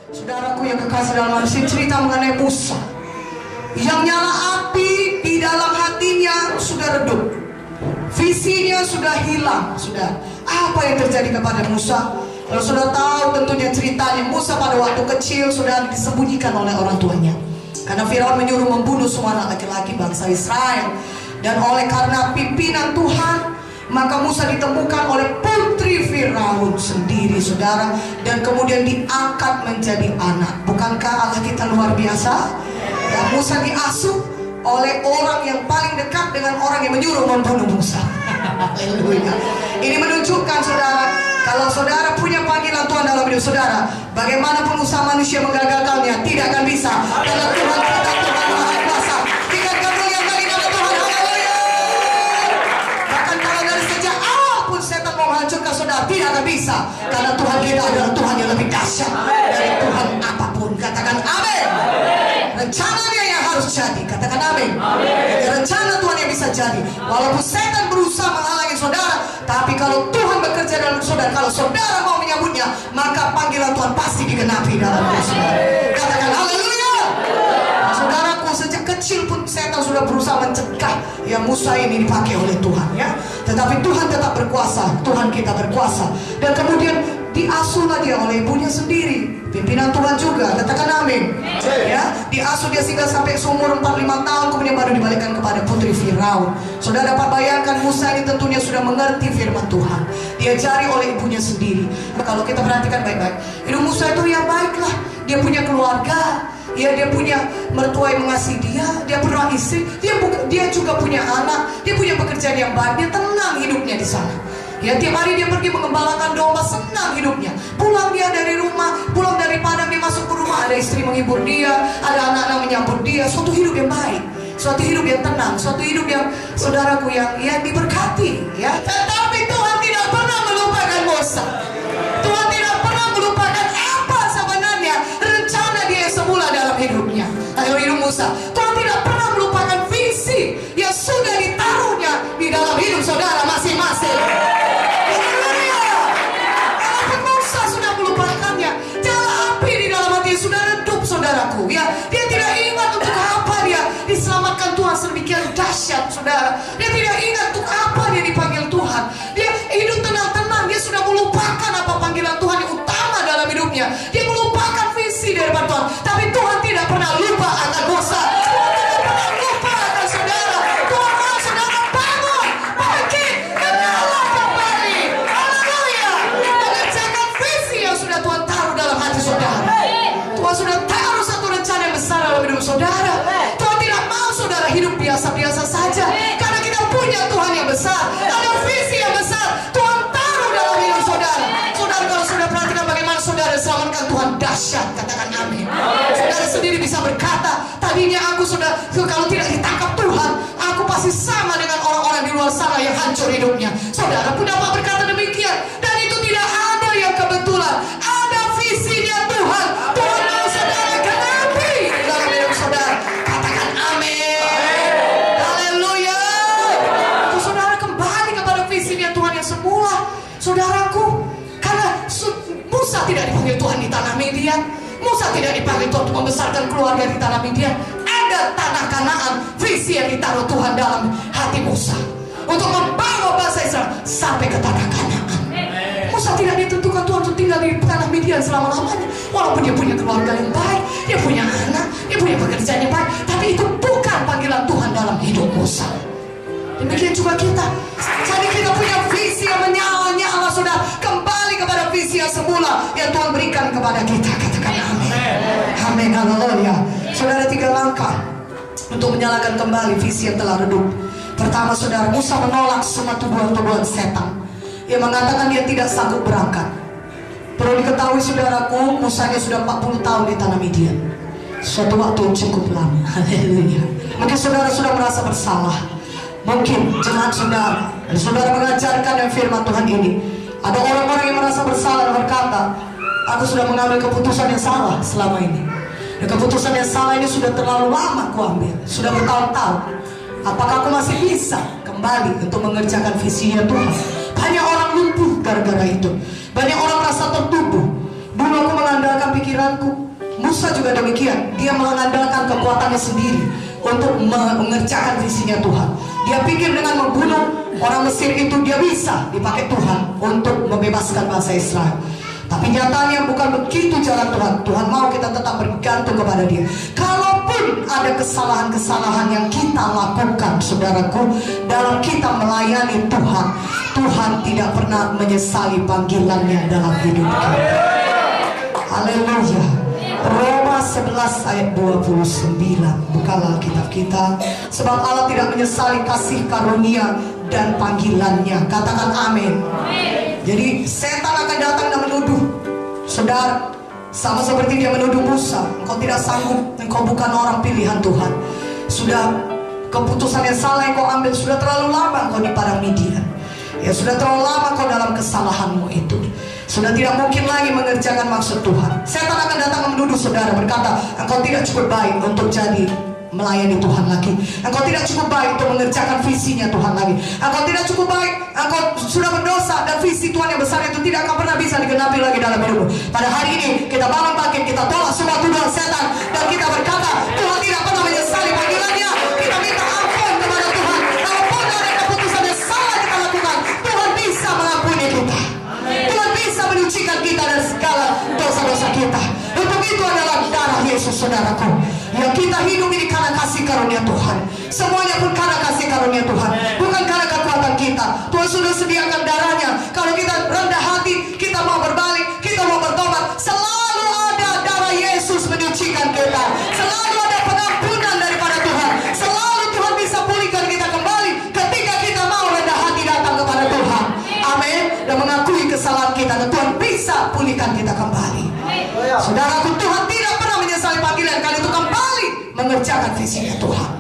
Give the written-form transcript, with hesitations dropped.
Saudaraku yang kekasih dalam Alkitab, cerita mengenai Musa yang nyala api di dalam hatinya sudah redup, visinya sudah hilang. Sudah, apa yang terjadi kepada Musa? Kalau sudah tahu tentunya ceritanya, Musa pada waktu kecil sudah disembunyikan oleh orang tuanya karena Firaun menyuruh membunuh semua anak laki-laki bangsa Israel. Dan oleh karena pimpinan Tuhan, maka Musa ditemukan oleh putri Firaun sendiri, saudara, dan kemudian diangkat menjadi anak. Bukankah Allah kita luar biasa? Ya, Musa diasuh oleh orang yang paling dekat dengan orang yang menyuruh membunuh Musa. Haleluya. Ini menunjukkan, saudara, kalau saudara punya panggilan Tuhan dalam hidup saudara, bagaimanapun usaha manusia menggagalkannya tidak akan bisa, karena Tuhan kita, Tuhan Maha Kuasa. Ingat kamu yang bagi nama Tuhan. Haleluya. Bahkan kalau dari sejak awal pun setan mau menghancurkan saudara, tidak akan bisa, karena Tuhan kita adalah Tuhan yang lebih dahsyat dari Tuhan apapun. Katakan amin. Rencananya yang harus jadi, katakan amin. Rencana Tuhan yang bisa jadi, walaupun setan berusaha menghalangi saudara, tapi kalau Tuhan bekerja dalam saudara, kalau saudara mau menyambutnya, maka panggilan Tuhan pasti digenapi dalam hidup saudara. Katakan haleluya. Saudaraku, sejak kecil pun setan sudah berusaha mencegah yang Musa ini dipakai oleh Tuhan, ya. Tetapi Tuhan tetap berkuasa, Tuhan kita berkuasa. Dan kemudian diasuhlah dia oleh ibunya sendiri, pimpinan Tuhan juga, katakan amin. Ya, diasuh dia sehingga sampai seumur 45 tahun, kemudian baru dibalikan kepada putri Firaun. Saudara dapat bayangkan, Musa ini tentunya sudah mengerti firman Tuhan, diajari oleh ibunya sendiri. Kalau kita perhatikan baik-baik, hidup Musa itu ya baiklah, dia punya keluarga, ya, dia punya mertua yang mengasihi dia punya istri, dia juga punya anak, dia punya pekerjaan yang baik, dia tenang hidupnya di sana. Ya, tiap hari dia pergi mengembalakan domba, senang hidupnya. Pulang dia dari rumah, pulang dari padang, dia masuk ke rumah, ada istri menghibur dia, ada anak-anak menyambut dia. Suatu hidup yang baik, suatu hidup yang tenang, suatu hidup yang, saudaraku, yang diberkati, ya. Tetapi Tuhan tidak pernah melupakan Musa. Tuhan tidak pernah melupakan apa sebenarnya rencana dia yang semula dalam hidupnya. Ayo, hidup Musa. Tuhan tidak pernah melupakan visi yang sudah ditaruhnya di dalam hidup saudara masing-masing. Saudaraku, ya, dia tidak ingat untuk apa dia diselamatkan Tuhan sedemikian dahsyat, saudara. Dia tidak ingat untuk apa dia dipanggil Tuhan. Dia hidup tenang-tenang, dia sudah melupakan apa panggilan Tuhan yang utama dalam hidupnya. Dia melupakan visi dari Tuhan. Tapi Tuhan tidak pernah lupa akan Musa. Tuhan tidak pernah lupa akan saudara. Tuhan mau saudara bangun, bangkit, menyala kembali. Haleluya. Mengerjakan visi yang sudah Tuhan taruh dalam hati saudara. Tuhan sudah taruh satu rencana yang besar dalam hidup saudara. Tuhan tidak mau saudara hidup biasa-biasa saja, karena kita punya Tuhan yang besar, ada visi yang besar Tuhan taruh dalam hidup saudara. Saudara, kalau sudah perhatikan bagaimana saudara diselamatkan Tuhan, dahsyat, katakan amin. Saudara sendiri bisa berkata, tadinya aku sudah, kalau tidak ditangkap Tuhan, aku pasti sama dengan orang-orang di luar sana yang hancur hidupnya. Saudara pun dapat berkata demikian, dan itu tidak ada yang kebetulan, ada visinya Tuhan. Tuhan mau saudara genapi dalam hidup saudara. Katakan amin. Haleluya. Itu saudara kembali kepada visinya Tuhan yang semula, saudaraku. Karena Musa tidak dipanggil Tuhan di tanah Midian, Musa tidak dipanggil Tuhan untuk membesarkan keluarga di tanah Midian. Ada tanah Kanaan, visi yang ditaruh Tuhan dalam hati Musa untuk membawa bangsa Israel sampai ke tanah Kanaan. Musa tidak ditentukan Tuhan untuk tinggal di tanah Midian selama-lamanya. Walaupun dia punya keluarga yang baik, dia punya anak, dia punya pekerjaan yang baik, tapi itu bukan panggilan Tuhan dalam hidup Musa. Demikian juga kita. Jadi kita punya visi yang menyala-nyala, sudah kembali kepada visi yang semula yang Tuhan berikan kepada kita. Katakan amin. Amin. Haleluya. Saudara, 3 langkah untuk menyalakan kembali visi yang telah redup. Pertama, saudara, Musa menolak semua tuduhan-tuduhan setan yang mengatakan dia tidak sanggup berangkat. Perlu diketahui saudaraku, Musanya sudah 40 tahun di tanah Midian. Suatu waktu cukup lama. Haleluya. Mungkin saudara sudah merasa bersalah. Mungkin jemaat saudara, dan saudara mengajarkan yang firman Tuhan ini. Ada orang-orang yang merasa bersalah dan berkata, aku sudah mengambil keputusan yang salah selama ini. Dan keputusan yang salah ini sudah terlalu lama aku ambil, sudah bertahun-tahun. Apakah aku masih bisa kembali untuk mengerjakan visinya Tuhan? Banyak orang lumpuh gara-gara itu. Banyak orang merasa tertuduh. Dulu aku mengandalkan pikiranku. Musa juga demikian. Dia mengandalkan kekuatannya sendiri untuk mengerjakan visinya Tuhan. Dia pikir dengan membunuh orang Mesir itu dia bisa dipakai Tuhan untuk membebaskan bangsa Israel. Tapi nyatanya bukan begitu jalan Tuhan. Tuhan mau kita tetap bergantung kepada Dia. Kalaupun ada kesalahan-kesalahan yang kita lakukan, saudaraku, dalam kita melayani Tuhan, Tuhan tidak pernah menyesali panggilannya dalam hidup kita. Haleluya. Roma 11 ayat 29. Bukalah Alkitab kita. Sebab Allah tidak menyesali kasih karunia dan panggilannya. Katakan amin. Jadi setan akan datang dan menuduh saudara, sama seperti dia menuduh Musa. Engkau tidak sanggup, engkau bukan orang pilihan Tuhan. Sudah keputusan yang salah yang kau ambil. Sudah terlalu lama engkau di padang Midian. Ya, sudah terlalu lama kau dalam kesalahanmu itu. Sudah tidak mungkin lagi mengerjakan maksud Tuhan. Setan akan datang menuduh saudara, berkata, engkau tidak cukup baik untuk jadi melayani Tuhan lagi. Engkau tidak cukup baik untuk mengerjakan visinya Tuhan lagi. Engkau tidak cukup baik, engkau sudah berdosa, dan visi Tuhan yang besar itu tidak akan pernah bisa digenapi lagi dalam hidupmu. Pada hari ini kita bangun bangkit, kita tolak semua tuduhan setan, dan kita berkata, Tuhan tidak pernah menyesali panggilannya. Kita minta ampun kepada Tuhan. Kalaupun ada keputusan yang salah kita lakukan, Tuhan bisa mengampuni kita. Tuhan bisa menyucikan kita dari segala dosa-dosa kita. Untuk itu adalah darah Yesus, saudaraku. Yang kita hidup ini karena kasih karunia Tuhan. Semuanya pun karena kasih karunia Tuhan, bukan karena kekuatan kita. Tuhan sudah sediakan darahnya. Kalau kita rendah hati, kita mau berbalik, kita mau bertobat, selalu ada darah Yesus menyucikan kita. Selalu ada pengampunan daripada Tuhan. Selalu Tuhan bisa pulihkan kita kembali ketika kita mau rendah hati datang kepada Tuhan. Amin. Dan mengakui kesalahan kita, dan Tuhan bisa pulihkan kita kembali. Saudaraku, Tuhan tidak pernah menyesali panggilan kali itu kembali mengerjakan visinya Tuhan.